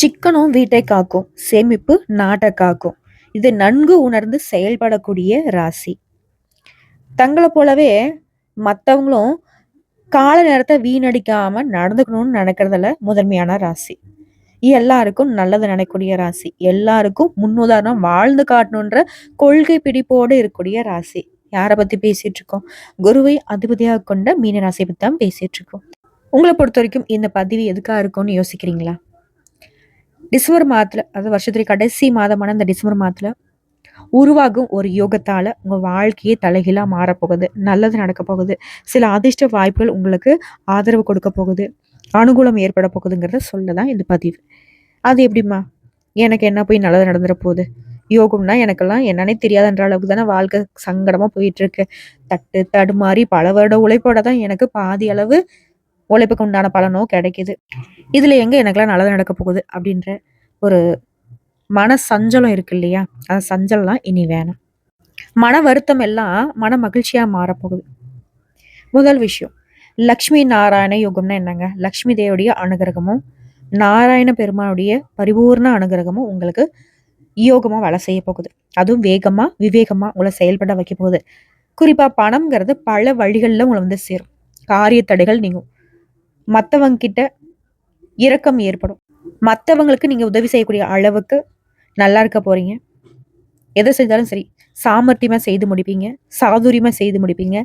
சிக்கனம் வீட்டை காக்கும், சேமிப்பு நாட்டை காக்கும். இது நன்கு உணர்ந்து செயல்படக்கூடிய ராசி. தங்களை போலவே மற்றவங்களும் கால நேரத்தை வீணடிக்காம நடந்துக்கணும்னு நினைக்கிறதுல முதன்மையான ராசி. எல்லாருக்கும் நல்லது நினைக்கக்கூடிய ராசி. எல்லாருக்கும் முன்னுதாரணம் வாழ்ந்து காட்டணுன்ற கொள்கை பிடிப்போடு இருக்கக்கூடிய ராசி. யாரை பத்தி பேசிட்டு இருக்கோம்? குருவை அதிபதியாக கொண்ட மீன ராசியை பத்தி தான் பேசிட்டு இருக்கோம். உங்களை பொறுத்த வரைக்கும் இந்த பதிவு எதுக்காக இருக்கும்னு யோசிக்கிறீங்களா? டிசம்பர் மாதத்துல, அதாவது வருஷத்துடைய கடைசி மாதமான இந்த டிசம்பர் மாதத்துல உருவாகும் ஒரு யோகத்தால உங்க வாழ்க்கையே தலைகீழா மாறப்போகுது. நல்லது நடக்க போகுது. சில அதிர்ஷ்ட வாய்ப்புகள் உங்களுக்கு ஆதரவு கொடுக்க போகுது. அனுகூலம் ஏற்பட போகுதுங்கிறத சொல்லதான் இந்த பதிவு. அது எப்படிம்மா? எனக்கு என்ன போய் நல்லது நடந்துட போகுது? யோகம்னா எனக்கெல்லாம் என்னன்னே தெரியாதுன்ற அளவுக்கு தானே வாழ்க்கை சங்கடமா போயிட்டு இருக்கு. தட்டு தடுமாறி பல வருட உழைப்போட தான் எனக்கு பாதி அளவு உழைப்புக்கு உண்டான பலனோ கிடைக்குது. இதுல எங்க எனக்கெல்லாம் நல்லது நடக்க போகுது அப்படின்ற ஒரு மன சஞ்சலம் இருக்கு இல்லையா? அந்த சஞ்சலம்லாம் இனி வேணாம். மன வருத்தம் எல்லாம் மன மகிழ்ச்சியா மாறப்போகுது. முதல் விஷயம், லக்ஷ்மி நாராயண யோகம்னா என்னங்க? லக்ஷ்மி தேவடைய அனுகிரகமும் நாராயண பெருமானுடைய பரிபூர்ண அனுகிரகமும் உங்களுக்கு யோகமா வேலை செய்ய போகுது. அதுவும் வேகமா விவேகமா உங்களை செயல்பட வைக்க போகுது. குறிப்பா பணம்ங்கிறது பல வழிகள்ல உங்களை வந்து சேரும். காரிய தடைகள் நீங்கும். மற்றவங்க கிட்ட இரக்கம் ஏற்படும். மற்றவங்களுக்கு நீங்க உதவி செய்யக்கூடிய அளவுக்கு நல்லா இருக்க போறீங்க. எதை செஞ்சாலும் சரி சாமர்த்தியமா செய்து முடிப்பீங்க. சாதுரியமா செய்து முடிப்பீங்க.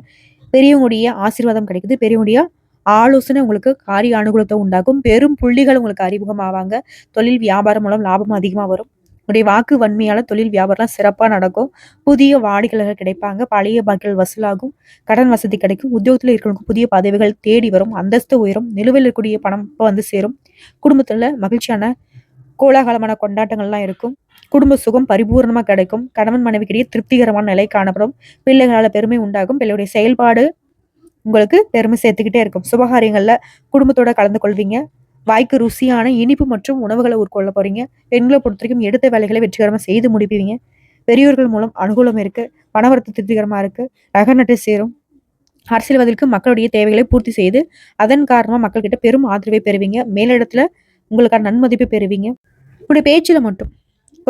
பெரியவங்களுடைய ஆசீர்வாதம் கிடைக்குது. பெரியவங்களுடைய ஆலோசனை உங்களுக்கு காரிய அனுகூலத்தை உண்டாக்கும். பெரும் புள்ளிகள் உங்களுக்கு அறிமுகம் ஆவாங்க. தொழில் வியாபாரம் மூலம் லாபம் அதிகமா வரும். உங்களுடைய வாக்கு வன்மையால தொழில் வியாபாரம் சிறப்பா நடக்கும். புதிய வாடிக்கையாளர்கள் கிடைப்பாங்க. பழைய பாக்கிகள் வசூலாகும். கடன் வசதி கிடைக்கும். உத்தியோகத்தில் இருக்கிறவங்களுக்கு புதிய பதவிகள் தேடி வரும். அந்தஸ்து உயரும். நிலுவையில் இருக்கக்கூடிய பணம் இப்போ வந்து சேரும். குடும்பத்துல மகிழ்ச்சியான கோலாகலமான கொண்டாட்டங்கள்லாம் இருக்கும். குடும்ப சுகம் பரிபூர்ணமா கிடைக்கும். கணவன் மனைவிக்கிடையே திருப்திகரமான நிலை காணப்படும். பிள்ளைகளால பெருமை உண்டாகும். பிள்ளையுடைய செயல்பாடு உங்களுக்கு பெருமை சேர்த்துக்கிட்டே இருக்கும். சுபகாரியங்கள்ல குடும்பத்தோட கலந்து கொள்வீங்க. வாய்க்கு ருசியான இனிப்பு மற்றும் உணவுகளை உட்கொள்ள போறீங்க. பெண்களை பொறுத்த வரைக்கும் எடுத்த வேலைகளை வெற்றிகரமா செய்து முடிப்பீங்க. பெரியோர்கள் மூலம் அனுகூலம் இருக்கு. பணவரத்து திருப்திகரமா இருக்கு. நகை சேரும். அரசியல்வாதிகளுக்கு மக்களுடைய தேவைகளை பூர்த்தி செய்து அதன் காரணமா மக்கள்கிட்ட பெரும் ஆதரவை பெறுவீங்க. மேலிடத்துல உங்களுக்கான நன்மதிப்பை பெறுவீங்க. உங்களுடைய பேச்சுல மட்டும்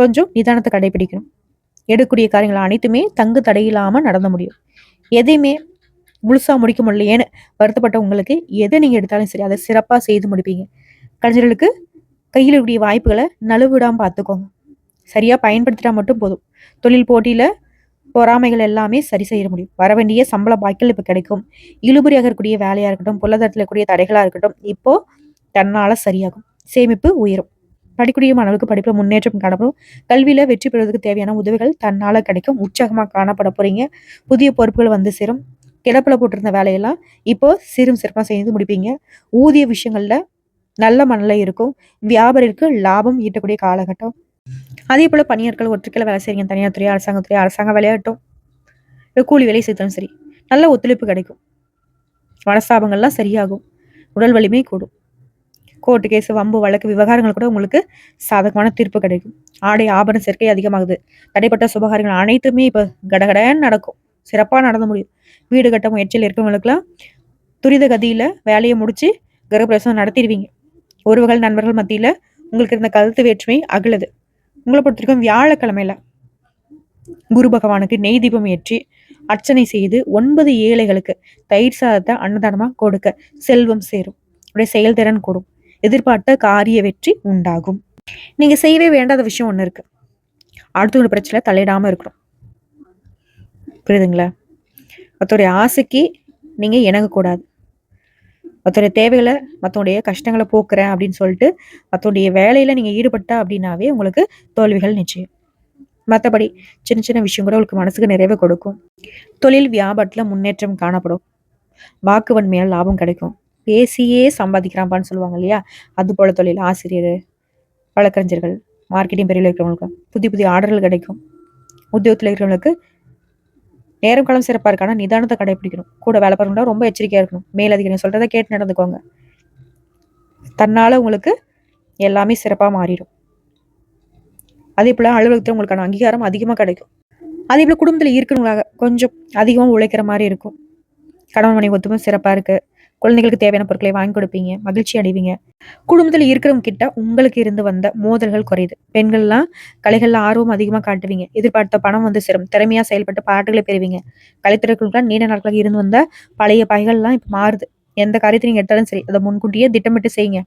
கொஞ்சம் நிதானத்தை கடைபிடிக்கணும். எடுக்கக்கூடிய காரியங்கள் அனைத்துமே தங்கு தடையில்லாம நடந்து முடியும். எதையுமே முழுசா முடிக்க முடியலையேன்னு வருத்தப்பட்ட உங்களுக்கு எதை நீங்க எடுத்தாலும் சரி அதை சிறப்பா செய்து முடிப்பீங்க. கலைஞர்களுக்கு கையில் இருக்கக்கூடிய வாய்ப்புகளை நழுவிடாம பார்த்துக்கோங்க. சரியா பயன்படுத்திட்டா மட்டும் போதும். தொழில் போட்டியில பொறாமைகள் எல்லாமே சரி செய்ய முடியும். வர வேண்டிய சம்பள பாய்க்கள் இப்ப கிடைக்கும். இழுபறியாக இருக்கக்கூடிய வேலையா இருக்கட்டும், பொருளாதாரத்தில் இருக்கக்கூடிய தடைகளா இருக்கட்டும், இப்போ தன்னால சரியாகும். சேமிப்பு உயரும். படிக்கக்கூடிய மாணவர்களுக்கு படிப்புல முன்னேற்றம் காணப்படும். கல்வியில வெற்றி பெறுவதற்கு தேவையான உதவிகள் தன்னால கிடைக்கும். உற்சாகமா காணப்பட போறீங்க. புதிய பொறுப்புகள் வந்து சேரும். கிடப்புல போட்டிருந்த வேலையெல்லாம் இப்போ சிறும் சிறப்பா செய்து முடிப்பீங்க. ஊதிய விஷயங்கள்ல நல்ல மனநிலை இருக்கும். வியாபாரிகளுக்கு லாபம் ஈட்டக்கூடிய காலகட்டம். அதே போல பணியாட்கள் ஒற்றுக்கையில வேலை செய்றீங்க. தனியார் துறை, அரசாங்கத்துறை, அரசாங்க வேலையாகட்டும், கூலி வேலை செய்தாலும் சரி நல்ல ஒத்துழைப்பு கிடைக்கும். மனஸ்தாபங்கள்லாம் சரியாகும். உடல் வலிமை கூடும். கோர்ட்டு கேஸ், வம்பு வழக்கு விவகாரங்கள் கூட உங்களுக்கு சாதகமான தீர்ப்பு கிடைக்கும். ஆடை ஆபரண சேர்க்கை அதிகமாகுது. தடைப்பட்ட சுபகாரியங்கள் அனைத்துமே இப்ப கடகடன்னு நடக்கும். சிறப்பா நடந்து முடியும். வீடு கட்ட முயற்சியில் இருக்கிறவங்களுக்குலாம் துரித கதியில வேலையை முடிச்சு கிரகப்பிரவேசம் நடத்திடுவீங்க. உறவுகள் நண்பர்கள் மத்தியில உங்களுக்கு இருந்த கருத்து வேற்றுமை அகலுது. உங்களை பொறுத்த வரைக்கும் வியாழக்கிழமையில குரு பகவானுக்கு நெய் தீபம் ஏற்றி அர்ச்சனை செய்து 9 ஏழைகளுக்கு தயிர் சாதத்தை அன்னதானமா கொடுக்க செல்வம் சேரும். உடைய செயல்திறன் கூடும். எதிர்பார்த்த காரிய வெற்றி உண்டாகும். நீங்க செய்யவே வேண்டாத விஷயம் ஒண்ணு இருக்கு. அடுத்தவங்க பிரச்சனை தலையிடாம இருக்கணும். புரியுதுங்களா? மற்றவருடைய ஆசைக்கு நீங்க இணங்கக்கூடாது. மற்றவருடைய தேவைகளை மற்றவங்களுடைய கஷ்டங்களை போக்குறேன் அப்படின்னு சொல்லிட்டு மற்றவருடைய வேலையில நீங்க ஈடுபட்டா அப்படின்னாவே உங்களுக்கு தோல்விகள் நிச்சயம். மற்றபடி சின்ன சின்ன விஷயம் கூட உங்களுக்கு மனசுக்கு நிறைவை கொடுக்கும். தொழில் வியாபாரத்துல முன்னேற்றம் காணப்படும். வாக்குவன் மேல் லாபம் கிடைக்கும். பேசியே சம்பாதிக்கிறான்பான்னு சொல்லுவாங்க இல்லையா? அது போல தொழில் ஆசிரியர், வழக்கறிஞர்கள், மார்க்கெட்டிங் பிரிவில் இருக்கிறவங்களுக்கு புதிய புதிய ஆர்டர்கள் கிடைக்கும். உத்தியோகத்தில் இருக்கிறவங்களுக்கு நேரம் காலம் சிறப்பா இருக்கு. ஆனா நிதானத்தை கடைபிடிக்கணும். கூட வேலை பார்க்கணும்னா ரொம்ப எச்சரிக்கையா இருக்கணும். மேலதிகாரி சொல்றதை கேட்டு நடந்துக்கோங்க. தன்னால உங்களுக்கு எல்லாமே சிறப்பா மாறிடும். அதே போல அலுவலகத்துல உங்களுக்கான அங்கீகாரம் அதிகமா கிடைக்கும். அதே போல குடும்பத்துல இருக்கிறவங்களாக கொஞ்சம் அதிகமா உழைக்கிற மாதிரி இருக்கும். கணவன் மனைவி ஒத்துமை சிறப்பா இருக்கு. குழந்தைகளுக்கு தேவையான பொருட்களை வாங்கி கொடுப்பீங்க, மகிழ்ச்சி அடைவீங்க. குடும்பத்தில் இருக்கிறவங்க கிட்ட உங்களுக்கு இருந்து வந்த மோதல்கள் குறையுது. பெண்கள்லாம் கலைகள்ல ஆர்வம் அதிகமா காட்டுவீங்க. எதிர்பார்த்த பணம் வந்து சேரும். திறமையா செயல்பட்டு பாராட்டுகளை பெறுவீங்க. கலைத்துறைகளுக்குலாம் நீண்ட நாட்களாக இருந்து வந்த பழைய பகைகள்லாம் இப்ப மாறுது. எந்த காரியத்தை நீங்க எடுத்தாலும் சரி, அதை முன்கூட்டியே திட்டமிட்டு செய்யுங்க.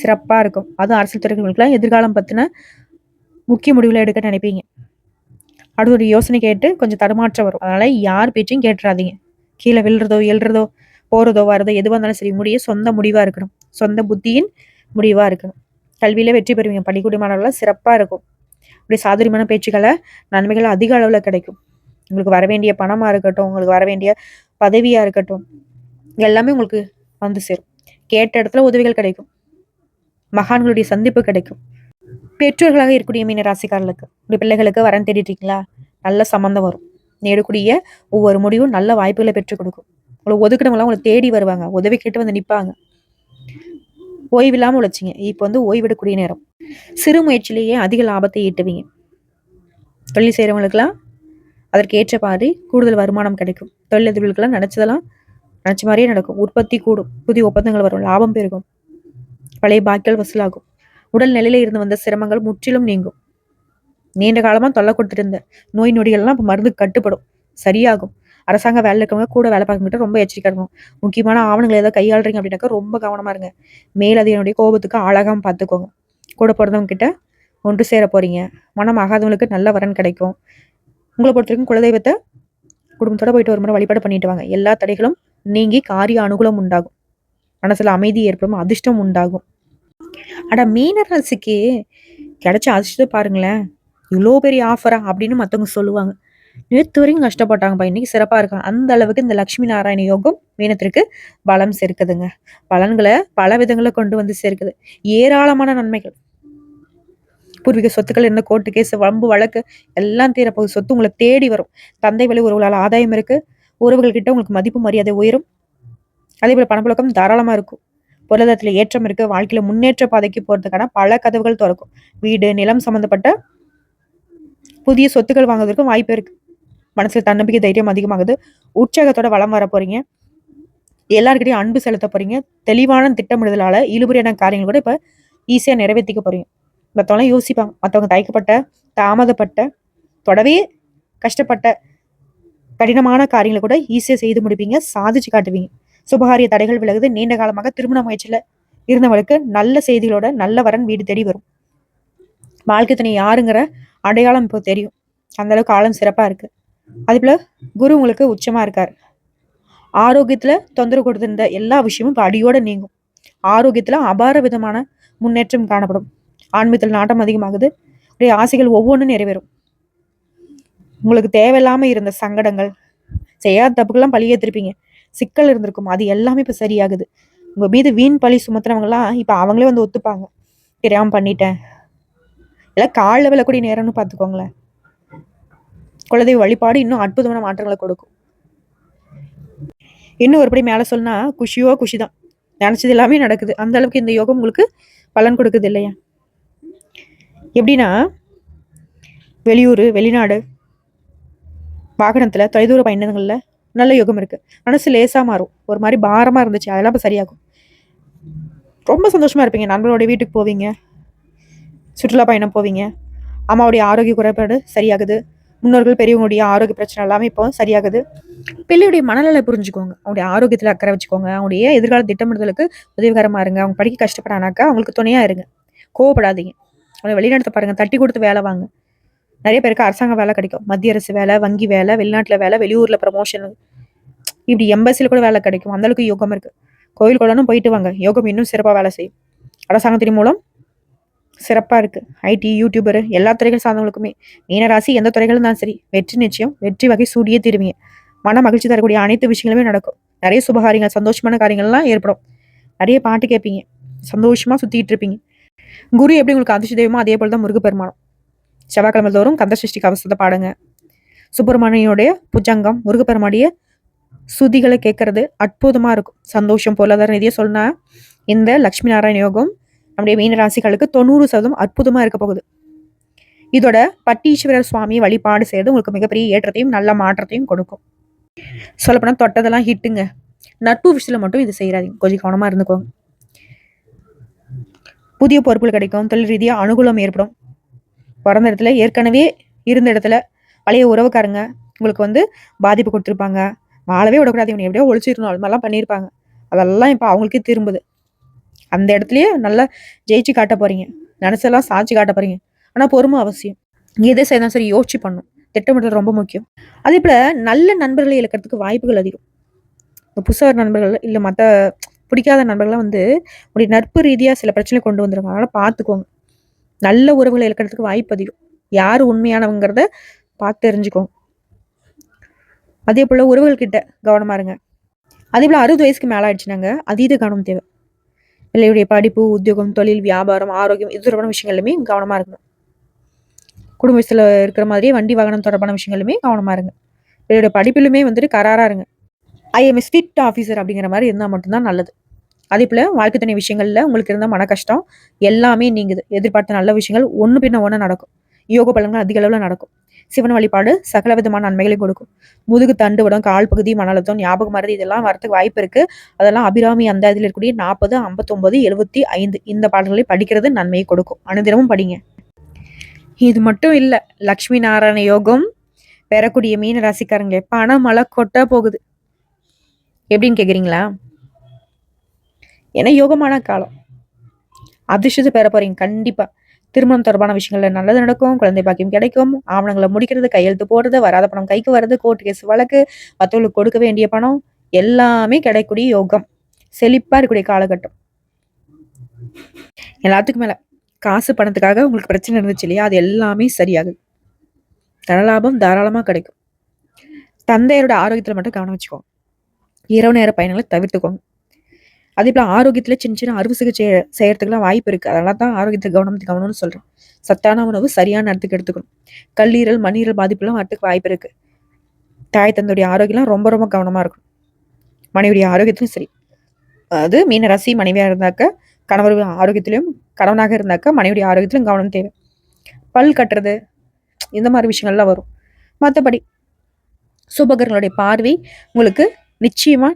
சிறப்பா இருக்கும். அதுவும் அரசியல் துறைகளுக்குலாம் எதிர்காலம் பத்தின முக்கிய முடிவுகளை எடுக்க நினைப்பீங்க. அடுத்த ஒரு யோசனை கேட்டு கொஞ்சம் தடுமாற்றம் வரும். அதனால யார் பேச்சையும் கேட்டுறாதீங்க. கீழே விழுறதோ எழுறதோ போறதோ வரதோ எதுவாக இருந்தாலும் சரி, சொந்த முடிவா இருக்கணும். சொந்த புத்தியின் முடிவா இருக்கணும். கல்வியில வெற்றி பெறுவீங்க. பள்ளிக்கூட மாணவர்கள்லாம் சிறப்பா இருக்கும். இப்படி சாதுரியமான பேச்சுக்களை நன்மைகள் அதிக அளவுல கிடைக்கும். உங்களுக்கு வர வேண்டிய பணமா இருக்கட்டும், உங்களுக்கு வர வேண்டிய பதவியா இருக்கட்டும், எல்லாமே உங்களுக்கு வந்து சேரும். கேட்ட இடத்துல உதவிகள் கிடைக்கும். மகான்களுடைய சந்திப்பு கிடைக்கும். பெற்றோர்களாக இருக்கக்கூடிய மீன ராசிக்காரர்களுக்கு இப்படி பிள்ளைகளுக்கு வரன் தேடிட்டீங்களா, நல்ல சம்பந்தம் வரும். நேடக்கூடிய ஒவ்வொரு முடிவும் நல்ல வாய்ப்புகளை பெற்றுக் கொடுக்கும். உங்களை ஒதுக்கினவங்களாம் உங்களை தேடி வருவாங்க. உதவி கேட்டு வந்து நிற்பாங்க. ஓய்வில்லாமல் உழைச்சிங்க. இப்போ வந்து ஓய்வெடுக்கூடிய நேரம். சிறு முயற்சியிலேயே அதிக லாபத்தை ஈட்டுவீங்க. தொழில் செய்கிறவங்களுக்கெல்லாம் அதற்கு ஏற்ற மாதிரி கூடுதல் வருமானம் கிடைக்கும். தொழிலதிபர்களுக்கெல்லாம் நினைச்சதெல்லாம் நினைச்ச மாதிரியே நடக்கும். உற்பத்தி கூடும். புதிய ஒப்பந்தங்கள் வரும். லாபம் பெருகும். பழைய பாக்கிகள் வசூலாகும். உடல் நிலையில இருந்து வந்த சிரமங்கள் முற்றிலும் நீங்கும். நீண்ட காலமா தொல்லை கொடுத்துட்டு நோய் நொடிகள்லாம் இப்போ மருந்து கட்டுப்படும், சரியாகும். அரசாங்க வேலை இருக்கவங்க கூட வேலை பார்க்கக்கிட்ட ரொம்ப எச்சரிக்கை இருக்கணும். முக்கியமான ஆவணங்களை ஏதாவது கையாளுறீங்க அப்படின்னாக்கா ரொம்ப கவனமா இருங்க. மேலதிகாரியுடைய கோபத்துக்கு ஆளாகாம பார்த்துக்கோங்க. கூட பிறந்தவங்க கிட்ட ஒன்று சேர போறீங்க. மனம் ஆகாதவங்களுக்கு நல்ல வரன் கிடைக்கும். உங்களை பொறுத்த வரைக்கும் குலதெய்வத்தை குடும்பத்தோட போயிட்டு ஒரு முறை வழிபாடு பண்ணிட்டு வாங்க. எல்லா தடைகளும் நீங்கி காரிய அனுகூலம் உண்டாகும். மனசுல அமைதி ஏற்படும். அதிர்ஷ்டம் உண்டாகும். அட மீனராசிக்கு கிடைச்ச அதிர்ஷ்டம் பாருங்களேன். இவ்வளோ பெரிய ஆஃபரா அப்படின்னு மற்றவங்க சொல்லுவாங்க. நேற்று வரைக்கும் கஷ்டப்பட்டாங்கப்பா, இன்னைக்கு சிறப்பா இருக்காங்க. அந்த அளவுக்கு இந்த லட்சுமி நாராயண யோகம் மீனத்திற்கு பலம் சேர்க்குதுங்க. பலன்களை பல விதங்களை கொண்டு வந்து சேர்க்குது. ஏராளமான நன்மைகள். பூர்வீக சொத்துக்கள் இருந்த கோர்ட்டு கேஸ் வம்பு வழக்கு எல்லாம் தீரப்போகுது. சொத்து உங்களை தேடி வரும். தந்தை வழி உறவுகளால் ஆதாயம் இருக்கு. உறவுகள் கிட்ட உங்களுக்கு மதிப்பு மரியாதை உயரும். அதே போல பணப்புழக்கம் தாராளமா இருக்கும். பொருளாதாரத்துல ஏற்றம் இருக்கு. வாழ்க்கையில முன்னேற்ற பாதைக்கு போறதுக்கான பல கதவுகள் திறக்கும். வீடு நிலம் சம்பந்தப்பட்ட புதிய சொத்துக்கள் வாங்குவதற்கும் வாய்ப்பு இருக்கு. மனசுல தன்னம்பிக்கை தைரியம் அதிகமாகுது. உற்சாகத்தோட வளம் வர போறீங்க. எல்லாருக்கிட்டையும் அன்பு செலுத்த போறீங்க. தெளிவான திட்டமிடுதலால இழுபறியான காரியங்கள் கூட இப்ப ஈஸியா நிறைவேற்றிக்க போறீங்க. மற்றவங்க யோசிப்பாங்க. மற்றவங்க தயக்கப்பட்ட தாமதப்பட்ட தொடவே கஷ்டப்பட்ட கடினமான காரியங்களை கூட ஈஸியா செய்து முடிப்பீங்க. சாதிச்சு காட்டுவீங்க. சுபகாரிய தடைகள் விலகுது. நீண்ட காலமாக திருமண முயற்சியில இருந்தவங்களுக்கு நல்ல செய்திகளோட நல்ல வரன் வீடு தேடி வரும். வாழ்க்கை துணை யாருங்கிற அடையாளம் இப்போ தெரியும். அந்த அளவுக்கு காலம் சிறப்பா இருக்கு. அதே போல குரு உங்களுக்கு உச்சமா இருக்காரு. ஆரோக்கியத்துல தொந்தரவு கொடுத்திருந்த எல்லா விஷயமும் இப்போ அடியோட நீங்கும். ஆரோக்கியத்துல அபார விதமான முன்னேற்றம் காணப்படும். ஆன்மீகத்தில் நாட்டம் அதிகமாகுது. அப்படியே ஆசைகள் ஒவ்வொன்றும் நிறைவேறும். உங்களுக்கு தேவையில்லாம இருந்த சங்கடங்கள், செய்யாத தப்புக்கெல்லாம் பழியேற்றிருப்பீங்க. சிக்கல் இருந்திருக்கும். அது எல்லாமே இப்ப சரியாகுது. உங்க மீது வீண் பழி சுமத்துறவங்க எல்லாம் இப்ப அவங்களே வந்து ஒத்துப்பாங்க. தெரியாம பண்ணிட்டேன். எல்லாம் காலில் விழக்கூடிய நேரம்னு பார்த்துக்கோங்களேன். குலதெய்வ வழிபாடு இன்னும் அற்புதமான மாற்றங்களை கொடுக்கும். இன்னும் ஒருபடி மேல சொன்னா குஷியோ குஷிதான். நினைச்சது எல்லாமே நடக்குது. அந்த அளவுக்கு இந்த யோகம் உங்களுக்கு பலன் கொடுக்குது இல்லையா? எப்படின்னா, வெளியூர் வெளிநாடு வாகனத்துல தொலைதூர பயணங்கள்ல நல்ல யோகம் இருக்கு. மனசு லேசா மாறும். ஒரு மாதிரி பாரமா இருந்துச்சு, அதெல்லாம் இப்ப சரியாகும். ரொம்ப சந்தோஷமா இருப்பீங்க. நண்பர்களோட வீட்டுக்கு போவீங்க. சுற்றுலா பயணம் போவீங்க. அம்மாவுடைய ஆரோக்கிய குறைபாடு சரியாகுது. முன்னோர்கள் பெரியவங்களுடைய ஆரோக்கிய பிரச்சனை எல்லாமே இப்போ சரியாகுது. பிள்ளையுடைய மனநலை புரிஞ்சுக்கோங்க. அவங்களுடைய ஆரோக்கியத்துல அக்கறை வச்சுக்கோங்க. அவங்களுடைய எதிர்கால திட்டமிடுதலுக்கு உதவிகரமா இருங்க. அவங்க படிக்க கஷ்டப்படானாக்கா அவங்களுக்கு துணையா இருங்க. கோவப்படாதீங்க. அவங்க வெளிநாட்டை பாருங்க, தட்டி கொடுத்து வேலை வாங்க. நிறைய பேருக்கு அரசாங்க வேலை கிடைக்கும். மத்திய அரசு வேலை, வங்கி வேலை, வெளிநாட்டுல வேலை, வெளியூர்ல ப்ரமோஷன், இப்படி எம்பசில கூட வேலை கிடைக்கும். அந்த அளவுக்கு யோகம் இருக்கு. கோயில் கூடனும் போயிட்டு வாங்க. யோகம் இன்னும் சிறப்பா வேலை செய்யும். அரசாங்கத்தின் மூலம் சிறப்பா இருக்கு. ஐடி யூடியூபர் எல்லா துறைகள் சார்ந்தவங்களுக்குமே மீனராசி எந்த துறைகளும் தான் சரி, வெற்றி நிச்சயம். வெற்றி வகை சூடியே தீருவீங்க. மன மகிழ்ச்சி தரக்கூடிய அனைத்து விஷயங்களுமே நடக்கும். நிறைய சுபகாரியங்கள் சந்தோஷமான காரியங்கள்லாம் ஏற்படும். நிறைய பாட்டு கேட்பீங்க. சந்தோஷமா சுத்திட்டு இருப்பீங்க. குரு எப்படி உங்களுக்கு அதிர்ஷ்ட தெய்வமோ அதே போலதான் முருகப்பெருமானம். செவ்வாய்க்கிழமை தோறும் கந்த சஷ்டி கவசத்தை பாடுங்க. சுப்பிரமணியனுடைய புஜங்கம், முருகப்பெருமானுடைய சுதிகளை கேட்கறது அற்புதமா இருக்கும். சந்தோஷம் பொருளாதார ரீதியா சொன்னா இந்த லட்சுமி நாராயண யோகம் நம்முடைய மீன ராசிகளுக்கு 90% அற்புதமா இருக்க போகுது. இதோட பட்டீஸ்வரர் சுவாமியை வழிபாடு செய்யறது உங்களுக்கு மிகப்பெரிய ஏற்றத்தையும் நல்ல மாற்றத்தையும் கொடுக்கும். சொல்லப்போனா தொட்டதெல்லாம் ஹிட்டுங்க. நட்பு விஷயத்துல மட்டும் இது செய்யறாதீங்க, கொஞ்சம் கவனமா இருந்துக்கோங்க. புதிய பொறுப்புகள் கிடைக்கும், தொழில் ரீதியா அனுகூலம் ஏற்படும். பிறந்த இடத்துல ஏற்கனவே இருந்த இடத்துல பழைய உறவுக்காரங்க உங்களுக்கு பாதிப்பு கொடுத்துருப்பாங்க, வாழவே விடக்கூடாது, இவனை எப்படியோ ஒழிச்சிடணும், அது மாதிரிலாம் பண்ணியிருப்பாங்க. அதெல்லாம் இப்போ அவங்களுக்கே திரும்புது. அந்த இடத்துலயே நல்லா ஜெயிச்சு காட்ட போறீங்க, நினைச்செல்லாம் சாட்சி காட்ட போறீங்க. ஆனா பொறுமை அவசியம். எதை செய்யணும் சரி யோசிச்சு பண்ணும், திட்டமிடுறது ரொம்ப முக்கியம். அதே போல நல்ல நண்பர்களை இழக்கிறதுக்கு வாய்ப்புகள் அதிகம். புதுசாக நண்பர்கள் இல்லை மற்ற பிடிக்காத நண்பர்கள்லாம் உடைய நட்பு ரீதியாக சில பிரச்சனை கொண்டு வந்துருவாங்க. அதனால பார்த்துக்கோங்க. நல்ல உறவுகளை இழக்கிறதுக்கு வாய்ப்பு அதிகம். யார் உண்மையானவங்கிறத பார்த்து தெரிஞ்சுக்கோங்க. அதே போல உறவுகள் கிட்ட கவனமா இருங்க. அதே போல 60 வயசுக்கு மேல ஆயிடுச்சுனாங்க அதீத கவனம் தேவை. பிள்ளையுடைய படிப்பு, உத்தியோகம், தொழில், வியாபாரம், ஆரோக்கியம் இது தொடர்பான விஷயங்களுமே கவனமா இருக்கணும். குடும்பத்துல இருக்கிற மாதிரியே வண்டி வாகனம் தொடர்பான விஷயங்களுமே கவனமா இருங்க. பிள்ளையுடைய படிப்பிலுமே கராரா இருங்க. ஐஎம் ஸ்ட்ரிக்ட் ஆஃபீஸர் அப்படிங்கிற மாதிரி இருந்தால் மட்டும்தான் நல்லது. அதே போல வாழ்க்கை துணை விஷயங்கள்ல உங்களுக்கு இருந்த மன கஷ்டம் எல்லாமே நீங்குது. எதிர்பார்த்த நல்ல விஷயங்கள் ஒன்று பின்ன ஒன்று நடக்கும். யோக பலன்கள் அதிக அளவில் நடக்கும். சிவன் வழிபாடு சகல விதமான நன்மைகளை கொடுக்கும். முதுகு தண்டு உடம், கால் பகுதி, மனநலத்தம், ஞாபகம் மருதி இதெல்லாம் வரத்துக்கு வாய்ப்பு இருக்கு. அதெல்லாம் அபிராமி அந்த இதில் இருக்கக்கூடிய 40, 59, 75 இந்த பாடல்களை படிக்கிறது நன்மையை கொடுக்கும். அனுதினமும் படிங்க. இது மட்டும் இல்ல, லக்ஷ்மி நாராயண யோகம் பெறக்கூடிய மீன ராசிக்காரங்களே பணம் மழை கொட்ட போகுது. எப்படின்னு கேக்குறீங்களா? ஏன்னா யோகமான காலம், அதிர்ஷ்டத்தை பெற போறீங்க கண்டிப்பா. திருமணம் தொடர்பான விஷயங்கள்ல நல்லது நடக்கும், குழந்தை பாக்கியம் கிடைக்கும், ஆவணங்களை முடிக்கிறது, கையெழுத்து போடுறது, வராத பணம் கைக்கு வர்றது, கோர்ட்டு கேஸ் வழக்கு, மற்றவங்களுக்கு கொடுக்க வேண்டிய பணம் எல்லாமே கிடைக்கக்கூடிய யோகம், செழிப்பா இருக்கக்கூடிய காலகட்டம். எல்லாத்துக்கும் மேல காசு பணத்துக்காக உங்களுக்கு பிரச்சனை இருந்துச்சு இல்லையா, அது எல்லாமே சரியாகுது. தனலாபம் தாராளமா கிடைக்கும். தந்தையரோட ஆரோக்கியத்துல மட்டும் கவனம் வச்சுக்கோங்க. இரவு நேர பயணங்களை தவிர்த்துக்கோங்க. அதே போல ஆரோக்கியத்துல சின்ன சின்ன அறுவை சிகிச்சை செய்யறதுக்குலாம் வாய்ப்பு இருக்கு. அதெல்லாம் தான் ஆரோக்கியத்துக்கு கவனம்னு சொல்றேன். சத்தான உணவு சரியான நேரத்துக்கு எடுத்துக்கணும். கல்லீரல், மண்ணீரல் பாதிப்புலாம் வரத்துக்கு வாய்ப்பு இருக்கு. தாய் தந்தையுடைய ஆரோக்கியம் ரொம்ப ரொம்ப கவனமா இருக்கும். மனைவியுடைய ஆரோக்கியத்திலும் சரி, அது மீன ராசி மனைவியா இருந்தாக்க கணவர் ஆரோக்கியத்திலும், கணவனாக இருந்தாக்க மனைவியுடைய ஆரோக்கியத்திலும் கவனம் தேவை. பல் கட்டுறது இந்த மாதிரி விஷயங்கள்லாம் வரும். மற்றபடி சுபகர்களுடைய பார்வை உங்களுக்கு நிச்சயமா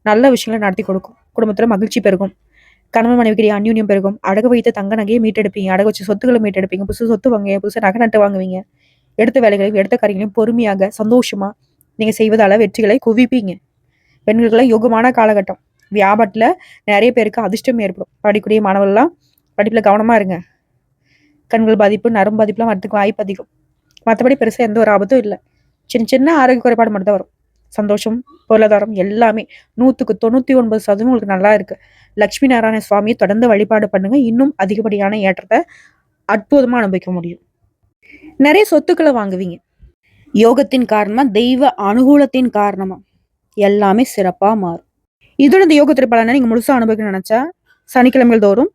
நல்ல விஷயங்களை நடத்தி கொடுக்கும். குடும்பத்துல மகிழ்ச்சி பெருகும். கணவன் மனைவிக்கிடையே அந்யூன்யம் பெருகும். அடகு வைத்த தங்க நகையை மீட்டெடுப்பீங்க, அடகு வச்சு சொத்துக்களை மீட்டெடுப்பீங்க, புதுசு சொத்து வாங்குவீங்க, புதுசு நகை நட்டு வாங்குவீங்க. எடுத்த வேலைகளையும் எடுத்த காரியங்களையும் பொறுமையாக சந்தோஷமா நீங்க செய்வதால வெற்றிகளை குவிப்பீங்க. பெண்களுக்கெல்லாம் யோகமான காலகட்டம். வியாபாரத்துல நிறைய பேருக்கு அதிர்ஷ்டம் ஏற்படும். படிக்கூடிய மாணவர்கள்லாம் படிப்புல கவனமா இருங்க. கண்கள் பாதிப்பு, நரம்பு பாதிப்புலாம் வரதுக்கு வாய்ப்பு அதிகம். மற்றபடி பெருசா எந்த ஒரு ஆபத்தும் இல்லை. சின்ன சின்ன ஆரோக்கிய குறைபாடு மட்டும் தான் வரும். சந்தோஷம், பொருளாதாரம் எல்லாமே 99% உங்களுக்கு நல்லா இருக்கு. லட்சுமி நாராயண சுவாமியை தொடர்ந்து வழிபாடு பண்ணுங்க. இன்னும் அதிகப்படியான ஏற்றத்தை அற்புதமா அனுபவிக்க முடியும். நிறைய சொத்துக்களை வாங்குவீங்க. யோகத்தின் காரணமா, தெய்வ அனுகூலத்தின் காரணமா எல்லாமே சிறப்பா மாறும். இதோட இந்த யோகத்திற்கு பலனை நீங்க முழுசா அனுபவிக்க நினைச்சா சனிக்கிழமைகள் தோறும்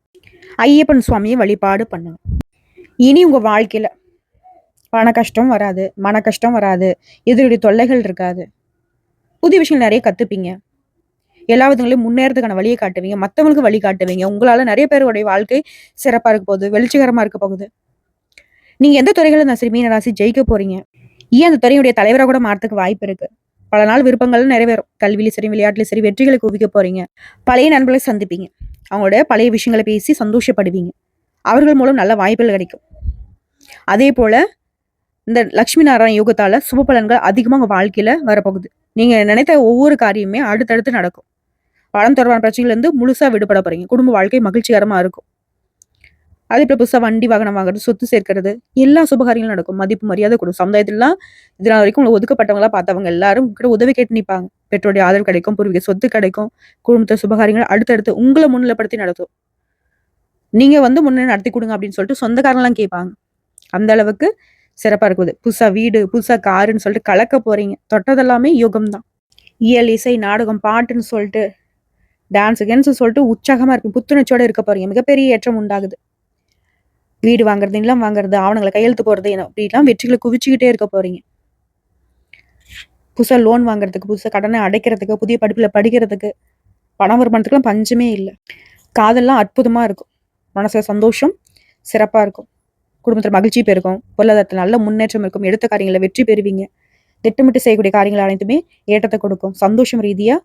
ஐயப்பன் சுவாமியை வழிபாடு பண்ணுங்க. இனி உங்க வாழ்க்கையில பண கஷ்டம் வராது, மன கஷ்டம் வராது, எதிரியுடைய தொல்லைகள் இருக்காது. புதிய விஷயங்கள் நிறைய கத்துப்பீங்க. எல்லா விதங்களையும் முன்னேறதுக்கான வழியை காட்டுவீங்க, மற்றவங்களுக்கு வழி காட்டுவீங்க. உங்களால நிறைய பேருடைய வாழ்க்கை சிறப்பா இருக்க போகுது, வெளிச்சகரமா இருக்க போகுது. நீங்க எந்த துறைகளை நான் சரி மீன ராசி ஜெயிக்க போறீங்க, ஏன் அந்த துறையுடைய தலைவராக கூட மாறதுக்கு வாய்ப்பு இருக்கு. பல நாள் விருப்பங்கள் நிறைவேறும். கல்வியிலும் சரி, விளையாட்டுலையும் சரி வெற்றிகளை குவிக்க போறீங்க. பழைய நண்பர்களை சந்திப்பீங்க, அவங்களோட பழைய விஷயங்களை பேசி சந்தோஷப்படுவீங்க. அவர்கள் மூலம் நல்ல வாய்ப்புகள் கிடைக்கும். அதே போல இந்த லட்சுமி நாராயண யோகத்தால சுப பலன்கள் அதிகமா உங்க வாழ்க்கையில வரப்போகுது. நீங்க நினைத்த ஒவ்வொரு காரியமே அடுத்தடுத்து நடக்கும். பணம் தொடர்பான பிரச்சனைகள் இருந்து முழுசா விடுபட போறீங்க. குடும்ப வாழ்க்கை மகிழ்ச்சிகரமா இருக்கும். அதே போல புதுசா வண்டி வாகனம் வாங்குறது, சொத்து சேர்க்கிறது, எல்லா சுபகாரியங்களும் நடக்கும். மதிப்பு மரியாதை கொடுக்கும். சமுதாயத்திலாம் இதனால் வரைக்கும் உங்களை ஒதுக்கப்பட்டவங்களா பார்த்தவங்க எல்லாரும் கூட உதவி கேட்டு நிற்பாங்க. பெற்றோருடைய ஆதரவு கிடைக்கும், பூர்வீக சொத்து கிடைக்கும். குடும்பத்தை சுபகாரியங்கள் அடுத்தடுத்து உங்களை முன்னிலைப்படுத்தி நடத்தும். நீங்க முன்னே நடத்தி கொடுங்க அப்படின்னு சொல்லிட்டு சொந்தக்காரங்களாம் கேட்பாங்க. அந்த அளவுக்கு சிறப்பா இருக்குது. புதுசா வீடு, புதுசா காருன்னு சொல்லிட்டு கலக்க போறீங்க. தொட்டதெல்லாமே யோகம் தான். இயல், இசை, நாடகம், பாட்டுன்னு சொல்லிட்டு டான்ஸ் கேன்ஸ் சொல்லிட்டு உற்சாகமா இருக்கு. புத்துணர்ச்சியோட இருக்க போறீங்க. மிகப்பெரிய ஏற்றம் உண்டாகுது. வீடு வாங்குறது, நிலம் வாங்குறது, ஆவணங்களை கையெழுத்து போறது அப்படிலாம் வெற்றிகளை குவிச்சுக்கிட்டே இருக்க போறீங்க. புதுசா லோன் வாங்குறதுக்கு, புதுசா கடனை அடைக்கிறதுக்கு, புதிய படிப்புல படிக்கிறதுக்கு, பணம் வருமானத்துக்குலாம் பஞ்சமே இல்லை. காதெல்லாம் அற்புதமா இருக்கும். மனசுல சந்தோஷம் சிறப்பா இருக்கும். குடும்பத்துல மகிழ்ச்சி பெருக்கும். பொருளாதாரத்துல நல்ல முன்னேற்றம் இருக்கும். எடுத்த காரியங்களை வெற்றி பெறுவீங்க. திட்டமிட்டு செய்யக்கூடிய காரியங்கள் அனைத்துமே ஏற்றத்தை கொடுக்கும். சந்தோஷம் ரீதியா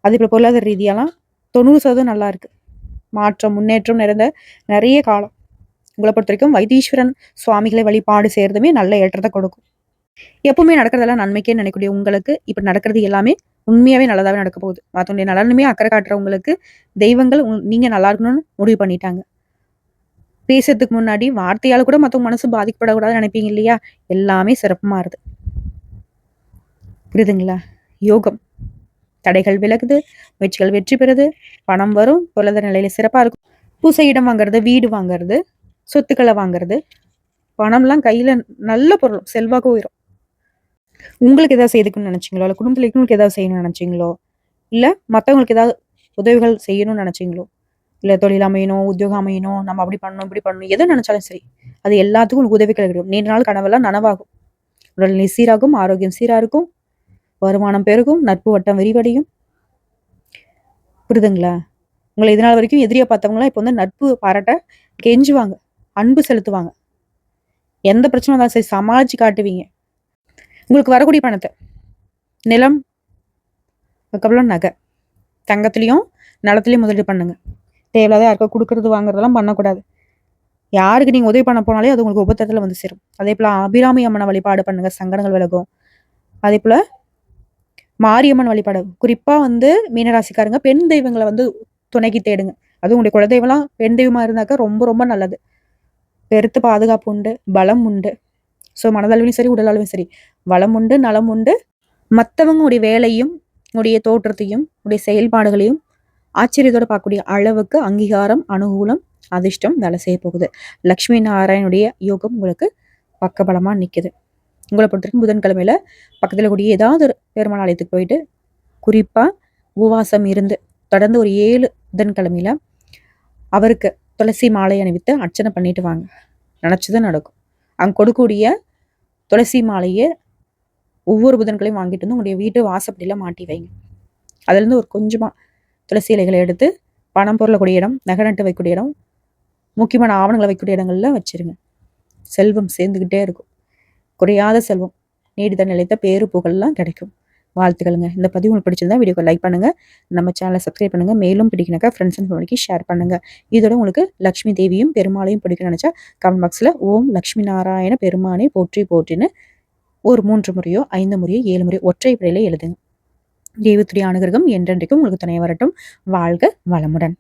அதே போல் பொருளாதார ரீதியெல்லாம் 90% நல்லா இருக்குது. மாற்றம் முன்னேற்றம் நிறைந்த நிறைய காலம். உங்களை பொறுத்த வரைக்கும் வைத்தீஸ்வரன் சுவாமிகளை வழிபாடு செய்கிறதுமே நல்ல ஏற்றத்தை கொடுக்கும். எப்பவுமே நடக்கிறதெல்லாம் நன்மைக்கே நினைக்கக்கூடிய உங்களுக்கு இப்போ நடக்கிறது எல்லாமே உண்மையாகவே நல்லதாகவே நடக்க போகுது. மற்றவங்களுடைய நலனுமே அக்கறை காட்டுறவங்களுக்கு தெய்வங்கள் நீங்கள் நல்லா இருக்கணும்னு முடிவு பண்ணிட்டாங்க. பேசுறதுக்கு முன்னாடி வார்த்தையால் கூட மற்றவங்க மனசு பாதிக்கப்படக்கூடாதுன்னு நினைப்பீங்க இல்லையா? எல்லாமே சிறப்பு மாறுது. புரியுதுங்களா? யோகம் தடைகள் விலகுது, முயற்சிகள் வெற்றி பெறுது, பணம் வரும், பொருளாதார நிலையில சிறப்பாக இருக்கும். பூசை இடம் வாங்குறது, வீடு வாங்குறது, சொத்துக்களை வாங்குறது, பணம்லாம் கையில் நல்ல பொருள் செல்வாக்கு உயரும். உங்களுக்கு ஏதாவது செய்துக்கணும்னு நினச்சிங்களோ, இல்லை குடும்பத்தில் இருக்கவங்களுக்கு ஏதாவது செய்யணும்னு நினச்சிங்களோ, இல்லை மற்றவங்களுக்கு ஏதாவது உதவிகள் செய்யணும்னு நினச்சிங்களோ, இல்லை தொழில் அமையணும், உத்தியோகம் அமையணும், நம்ம அப்படி பண்ணணும் இப்படி பண்ணணும் எதை நினச்சாலும் சரி, அது எல்லாத்துக்கும் உங்களுக்கு உதவிகள் கிடைக்கும். நீண்ட நாள் கனவெல்லாம் நனவாகும். உடல்நிலை சீராகும், ஆரோக்கியம் சீராக இருக்கும், வருமானம் பெருகும், நட்பு வட்டம் விரிவடையும். புரியுதுங்களா? உங்களை இதனால் வரைக்கும் எதிரியா பார்த்தவங்களாம் இப்போ வந்து நட்பு பாராட்ட கெஞ்சுவாங்க, அன்பு செலுத்துவாங்க. எந்த பிரச்சனை வந்தாலும் சரி சமாளிச்சு காட்டுவீங்க. உங்களுக்கு வரக்கூடிய பணத்தை நிலம், அதுக்கப்புறம் நகை, தங்கத்துலேயும் நிலத்துலையும் முதலீடு பண்ணுங்க. தேவையில்லாத யாருக்கோ கொடுக்கறது வாங்குறதெல்லாம் பண்ணக்கூடாது. யாருக்கு நீங்கள் உதவி பண்ண போனாலே அது உங்களுக்கு உபத்திரத்தில் வந்து சேரும். அதே போல் அபிராமி அம்மனை வழிபாடு பண்ணுங்க, சங்கடங்கள் விலகும். அதே போல் மாரியம்மன் வழிபாடு, குறிப்பாக வந்து மீனராசிக்காரங்க பெண் தெய்வங்களை வந்து துணைக்கு தேடுங்க. அதுவும் உங்களுடைய குலதெய்வம்லாம் பெண் தெய்வமாக இருந்தாக்கா ரொம்ப ரொம்ப நல்லது. பெருத்து பாதுகாப்பு உண்டு, பலம் உண்டு. ஸோ மனதளவிலும் சரி உடலளவிலும் சரி வளம் உண்டு, நலம் உண்டு. மற்றவங்க உடைய வேலையும் உடைய தோற்றத்தையும் உடைய செயல்பாடுகளையும் ஆச்சரியத்தோடு பார்க்கக்கூடிய அளவுக்கு அங்கீகாரம், அனுகூலம், அதிர்ஷ்டம் வேலை செய்ய போகுது. லக்ஷ்மி நாராயணுடைய யோகம் உங்களுக்கு பக்கபலமாக நிற்குது. உங்களை பொறுத்தவரைக்கும் புதன்கிழமையில பக்கத்தில் கூடிய ஏதாவது ஒரு பெருமாள் ஆலயத்துக்கு போயிட்டு குறிப்பாக உபவாசம் இருந்து தொடர்ந்து ஒரு 7 புதன்கிழமையில அவருக்கு துளசி மாலை அணிவித்து அர்ச்சனை பண்ணிட்டு வாங்க. நினச்சது நடக்கும். அங்கே கொடுக்கக்கூடிய துளசி மாலையை ஒவ்வொரு புதன்களையும் வாங்கிட்டு வந்து உங்களுடைய வீட்டு வாசப்படியில் மாட்டி வைங்க. அதுலேருந்து ஒரு கொஞ்சமாக துளசி இலைகளை எடுத்து பணம் பொருளக்கூடிய இடம், நகை நட்டு வைக்கக்கூடிய இடம், முக்கியமான ஆவணங்களை வைக்கக்கூடிய இடங்கள்ல வச்சிருங்க. செல்வம் சேர்ந்துக்கிட்டே இருக்கும். குறையாத செல்வம், நீடித்த நிலைத்த பேரு புகழ்லாம் கிடைக்கும். வாழ்த்துக்களுங்க. இந்த பதிவு உங்களுக்கு பிடிச்சிருந்தா வீடியோக்கு லைக் பண்ணுங்க, நம்ம சேனலை சப்ஸ்கிரைப் பண்ணுங்க. மேலும் பிடிக்கணக்கா ஃப்ரெண்ட்ஸ் அண்ட் ஃபேமிலிக்கு ஷேர் பண்ணுங்க. இதோட உங்களுக்கு லக்ஷ்மி தேவியும் பெருமாளையும் பிடிக்கும்னு நினைச்சா கமெண்ட் பாக்ஸில் ஓம் லக்ஷ்மி நாராயண பெருமானை போற்றி போற்றின்னு ஒரு 3 முறையோ 5 முறையோ 7 முறையோ ஒற்றை பிழையில எழுதுங்க. தெய்வத்துடைய அனுகிரகம் என்றென்றைக்கும் உங்களுக்கு துணை வரட்டும். வாழ்க வளமுடன்.